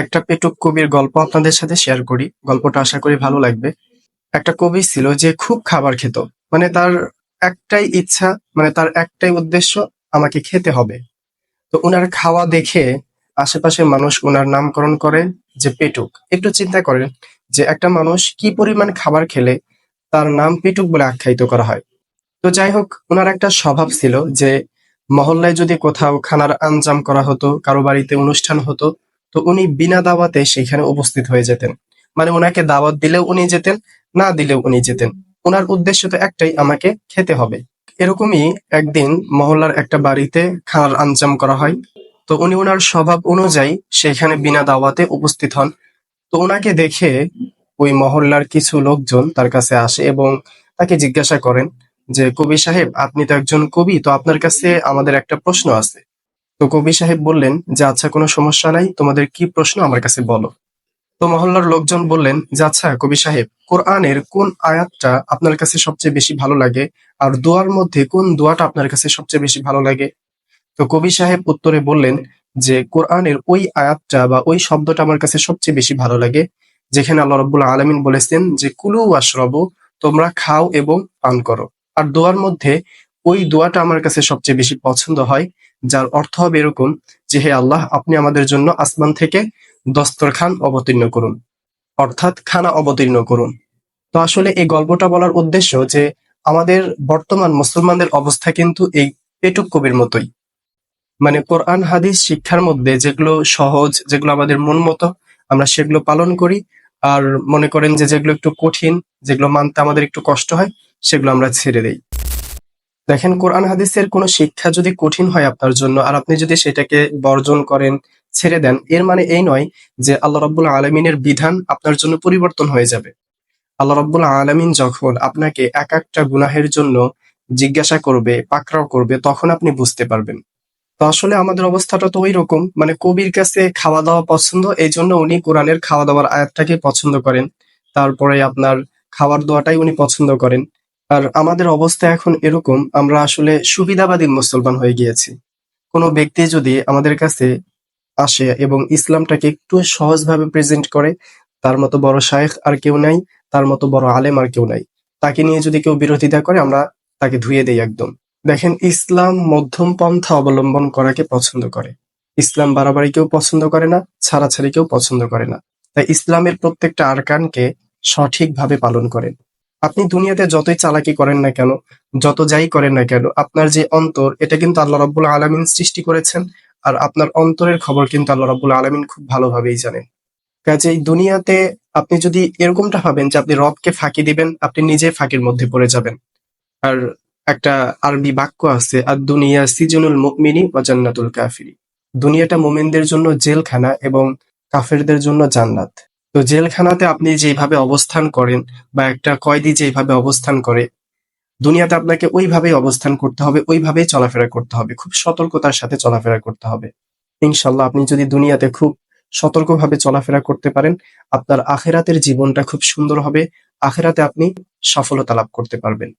একটা পেটুক কবির গল্প আপনাদের সাথে শেয়ার করি। গল্পটা আশা করি ভালো লাগবে। একটা কবি ছিল যে খুব খাবার খেত। মানে তার একটাই ইচ্ছা, মানে তার একটাই উদ্দেশ্য, আমাকে খেতে হবে। তো উনার খাওয়া দেখে আশেপাশের মানুষ উনার নামকরণ করে যে পেটুক। একটু চিন্তা করেন যে একটা মানুষ কি পরিমাণ খাবার খেলে তার নাম পেটুক বলে আখ্যায়িত করা হয়। তো যাই হোক, উনার একটা স্বভাব ছিল যে মহল্লায় যদি কোথাও খানার আঞ্জাম করা হতো, কারো বাড়িতে অনুষ্ঠান হতো, তো উনি বিনা দাওয়াতে সেখানে উপস্থিত হয়ে যেতেন। মানে উনাকে দাওয়াত দিলেও উনি যেতেন, না দিলেও উনি যেতেন। উনার উদ্দেশ্য তো একটাই, আমাকে খেতে হবে। এরকমই একদিন মহল্লার একটা বাড়িতে খানার আঞ্জাম করা হয়। তো উনি ওনার স্বভাব অনুযায়ী সেখানে বিনা দাওয়াতে উপস্থিত হন। তো উনাকে দেখে ওই মহল্লার কিছু লোকজন তার কাছে আসে এবং তাকে জিজ্ঞাসা করেন যে, কবি সাহেব, আপনি তো একজন কবি, তো আপনার কাছে আমাদের একটা প্রশ্ন আছে। তো কবি সাহেব বললেন যে, আচ্ছা, কোনো সমস্যা নাই, তোমাদের কি প্রশ্ন আমার কাছে বলো। তো মহল্লার লোকজন বললেন যে, আচ্ছা কবি সাহেব, কোরআনের কোন আয়াতটা আপনার কাছে সবচেয়ে বেশি ভালো লাগে, আর দোয়ার মধ্যে কোন দোয়াটা আপনার কাছে সবচেয়ে বেশি ভালো লাগে। তো কবি সাহেব উত্তরে বললেন যে, কোরআনের ওই আয়াতটা বা ওই শব্দটা আমার কাছে সবচেয়ে বেশি ভালো লাগে যেখানে আল্লাহ রাব্বুল আলামিন বলেছেন যে, কুলু ওয়াশরাবু, তোমরা খাও এবং পান করো। আর দোয়ার মধ্যে ওই দোয়াটা আমার কাছে সবচেয়ে বেশি পছন্দ হয়, যার অর্থ হবে এরকম যে, হে আল্লাহ, আপনি আমাদের জন্য আসমান থেকে দস্তরখান অবতীর্ণ করুন, অর্থাৎ খানা অবতীর্ণ করুন। তো আসলে এই গল্পটা বলার উদ্দেশ্য যে, আমাদের বর্তমান মুসলমানদের অবস্থা কিন্তু এই পেটুক কবির মতোই। মানে কোরআন হাদিস শিক্ষার মধ্যে যেগুলো সহজ, যেগুলো আমাদের মন মতো, আমরা সেগুলো পালন করি। আর মনে করেন যে যেগুলো একটু কঠিন, যেগুলো মানতে আমাদের একটু কষ্ট হয়, সেগুলো আমরা ছেড়ে দেই। দেখেন, কোরআন হাদিসের কোনো শিক্ষা যদি কঠিন হয় আপনার জন্য, আর আপনি যদি সেটাকে বর্জন করেন, ছেড়ে দেন, এর মানে এই নয় যে আল্লাহ রাব্বুল আলামিনের বিধান আপনার জন্য পরিবর্তন হয়ে যাবে। আল্লাহ রাব্বুল আলামিন যখন আপনাকে এক একটা গুনাহের জন্য জিজ্ঞাসা করবে, পাকড়াও করবে, তখন আপনি বুঝতে পারবেন। তো আসলে আমাদের অবস্থাটা তো ঐরকম। মানে কবির কাছে খাওয়া দাওয়া পছন্দ, এই জন্য উনি কোরআনের খাওয়া দাওয়ার আয়াতটাকে পছন্দ করেন। তারপরে আপনার খাওয়ার দোয়াটাই উনি পছন্দ করেন। আর আমাদের অবস্থা এখন এরকম, আমরা আসলে সুবিধাবাদী মুসলমান হয়ে গিয়েছি। কোনো ব্যক্তি যদি আমাদের কাছে আসে এবং ইসলামটাকে একটু সহজভাবে প্রেজেন্ট করে, তার মতো বড় শায়েখ আর কেউ নাই, তার মতো বড় আলেম আর কেউ নাই। তাকে নিয়ে যদি কেউ বিরোধিতা করে, আমরা তাকে ধুয়ে দেই একদম। দেখেন, ইসলাম মধ্যম পন্থা অবলম্বন করাকে পছন্দ করে। ইসলাম বাড়াবাড়ি কেউ পছন্দ করে না, ছাড়াছাড়ি কেউ পছন্দ করে না। তাই ইসলামের প্রত্যেকটা আরকানকে সঠিকভাবে পালন করেন। আপনি দুনিয়াতে যতই চালাকি করেন না কেন, যত যাই করেন না কেন, আপনার যে অন্তর, এটা কিন্তু আল্লাহ রাব্বুল আলামিন সৃষ্টি করেছেন। আর আপনার অন্তরের খবর কিন্তু আল্লাহ রাব্বুল আলামিন খুব ভালোভাবেই জানেন। কাজেই দুনিয়াতে আপনি যদি এরকমটা ভাবেন যে আপনি রবকে ফাঁকি দিবেন, আপনি নিজে ফাঁকির মধ্যে পড়ে যাবেন। আর একটা আরবি বাক্য আছে, আর দুনিয়া সিজনুল মুমিনি ওয়া জান্নাতুল কাফিরি। দুনিয়াটা মুমিনদের জন্য জেলখানা এবং কাফেরদের জন্য জান্নাত। তো জেলখানাতে আপনি যেভাবে অবস্থান করেন, বা একটা কয়েদি যেভাবে অবস্থান করে, দুনিয়াতে আপনাকে ওইভাবেই অবস্থান করতে হবে, ওইভাবেই চলাফেরা করতে হবে, খুব সতর্কতার সাথে চলাফেরা করতে হবে। ইনশাল্লাহ আপনি যদি দুনিয়াতে খুব সতর্কভাবে চলাফেরা করতে পারেন, আপনার আখেরাতের জীবনটা খুব সুন্দর হবে। আখেরাতে আপনি সফলতা লাভ করতে পারবেন।